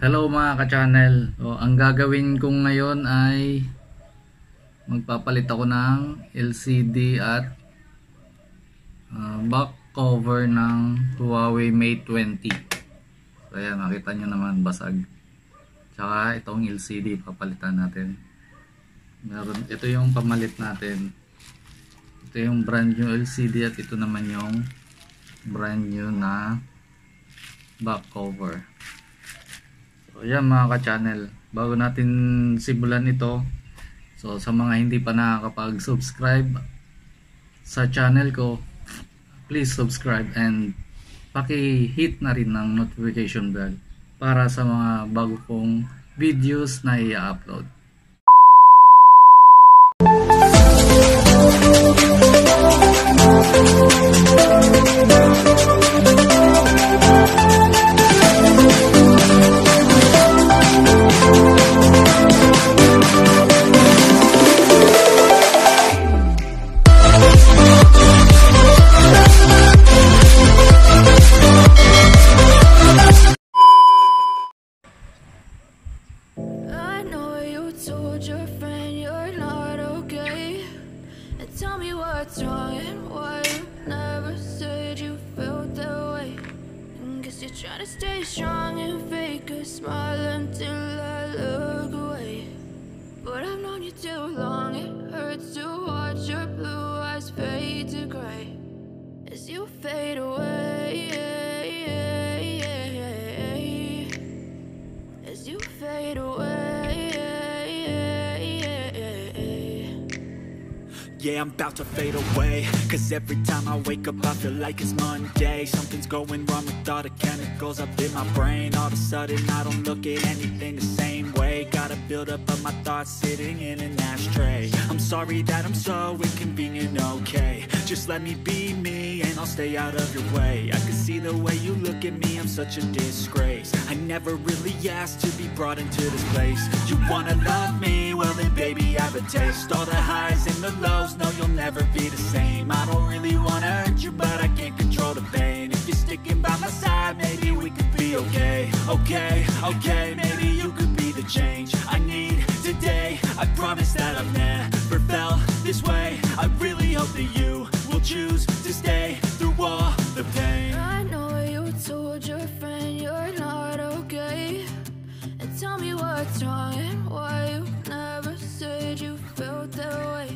Hello mga ka-channel. Ang gagawin ko ngayon ay magpapalit ako ng LCD at back cover ng HUAWEI MATE 20. So ayan, makita nyo naman basag. Tsaka itong LCD papalitan natin. Ito yung pamalit natin. Ito yung brand new LCD at ito naman yung brand new na back cover. So yan mga ka-channel, bago natin simulan ito, so sa mga hindi pa nakakapag-subscribe sa channel ko, please subscribe and paki-hit na rin ng notification bell para sa mga bago kong videos na i-upload. Tell me what's wrong and why you never said you felt that way. Guess you're trying to stay strong and fake a smile until I look away. But I've known you too long, it hurts to watch your blue eyes fade to gray as you fade away. As you fade away. Yeah, I'm about to fade away, cause every time I wake up I feel like it's Monday. Something's going wrong with all the chemicals up in my brain. All of a sudden I don't look at anything the same way. Got a build up of my thoughts sitting in an ashtray. I'm sorry that I'm so inconvenient, okay. Just let me be me and I'll stay out of your way. I can see the way you look at me, I'm such a disgrace. I never really asked to be brought into this place. You wanna love me? Well then baby I have a taste. All the highs and the lows, no you'll never be the same. I don't really wanna hurt you but I can't control the pain. If you're sticking by my side, maybe we could be okay. Okay, maybe you could be the change I need today. I promise that I've never felt this way. I really hope that you will choose to stay through all the pain. I know you told your friend you're not okay, and tell me what's wrong and why you never said you felt that way.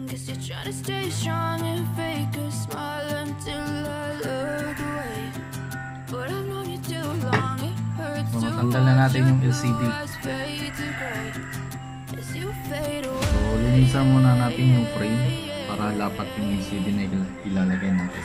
Guess you're trying to stay strong and fake a smile until I look away. But I've known you too long, it hurts to watch your blue eyes fade to gray as you fade away. So linisan muna natin yung frame para lapat yung LCD na ilalagay natin.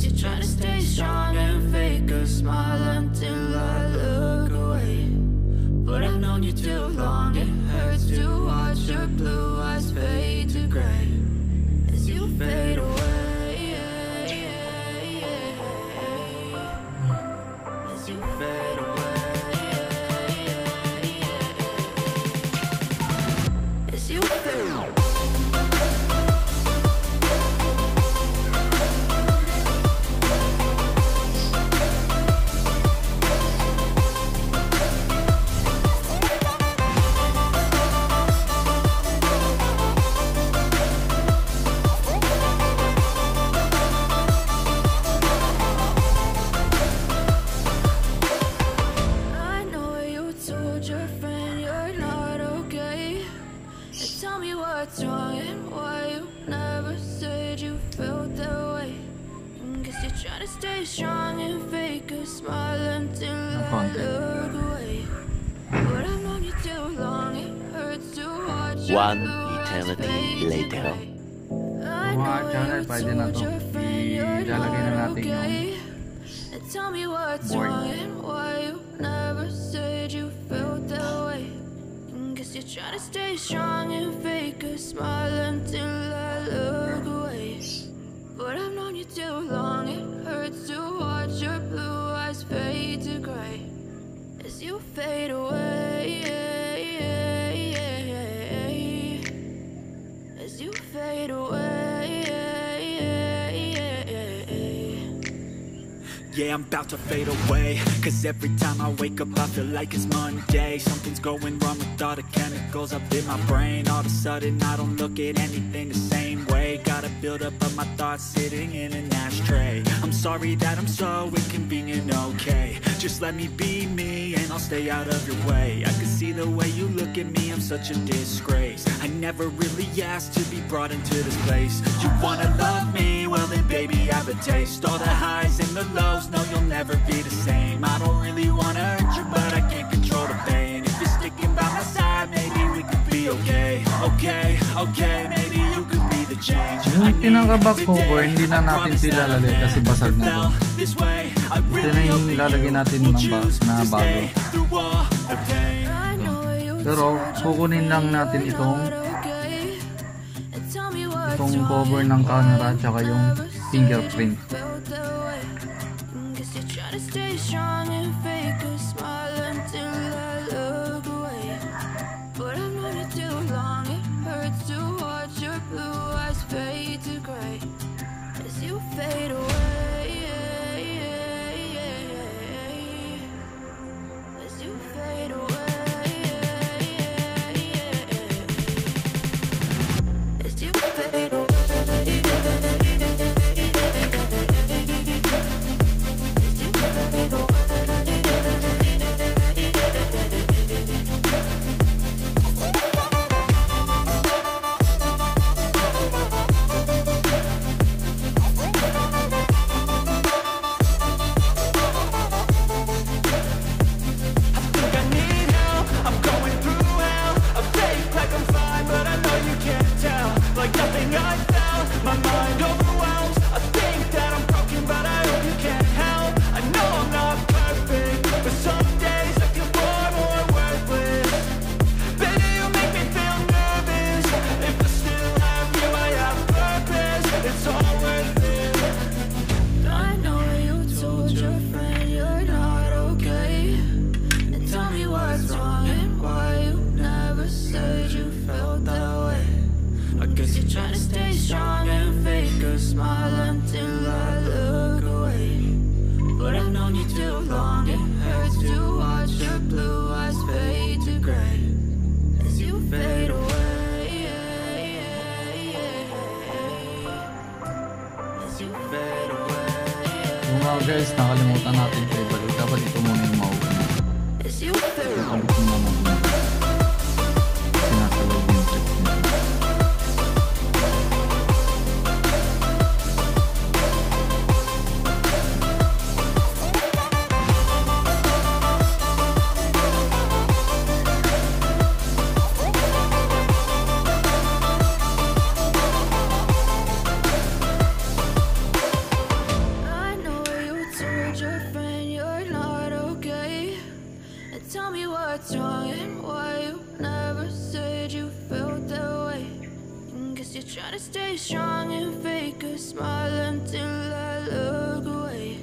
You're trying to stay strong and fake a smile until I look away. But I've known you too long, it hurts to watch your blue eyes fade to gray as you fade away. As you fade away. As you fade away. try to stay strong and fake a smile until I look away. But I've known you too long, it hurts to watch you. One eternity later. Mga channel, pwede na to. Ilalagay na natin yung tell me what's wrong and why you never said you felt that way. Guess you're trying to stay strong and fake a smile until I look away. But I've known you too long, it hurts to watch your blue eyes fade to gray as you fade away. As you fade away. Yeah, I'm about to fade away, cause every time I wake up I feel like it's Monday. Something's going wrong with all the chemicals up in my brain. All of a sudden I don't look at anything the same way. Gotta build up of my thoughts sitting in an ashtray. I'm sorry that I'm so inconvenient, okay. Just let me be me and I'll stay out of your way. I can see the way you look at me, I'm such a disgrace. I never really asked to be brought into this place. You wanna love me? Well then baby I have a taste. All the highs and the lows, no you'll never be the same. I don't really wanna hurt you but I can't control the pain. If you're sticking by my side maybe we could be okay. Okay, maybe you could be the change. Yung pinaka-back cover, hindi na natin sila lalagay kasi basag na ito. Ito na yung ilalagay natin na bago. Pero kukunin lang natin itong cover ng camera at saka yung fingerprint. Guys, nakalimutan natin ito ibalik. Dapat ito muna yung mauna na. Ibalik mo muna. Kasi nasa loob yung check nito. What's wrong and why you never said you felt that way. Guess you're trying to stay strong and fake a smile until I look away.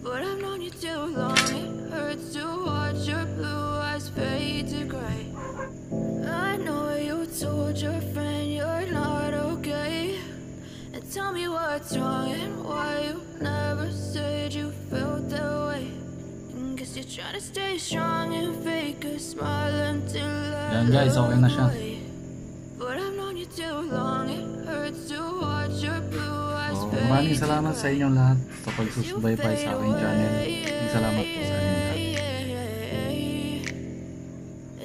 But I've known you too long, it hurts to watch your blue eyes fade to gray. I know you told your friend you're not okay. And tell me what's wrong and why you never said you felt that way. Guess you're trying to stay strong and fake a smile until I Yan guys, okay na siya. But I've known you too long, it hurts to watch your blue eyes fade. Maraming salamat sa inyong lahat sa pagsusubaybay sa aking channel. Maraming salamat po sa inyong lahat.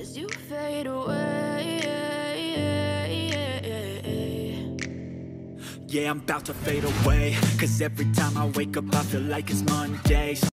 As you fade away. Yeah, I'm about to fade away, cause every time I wake up I feel like it's Monday.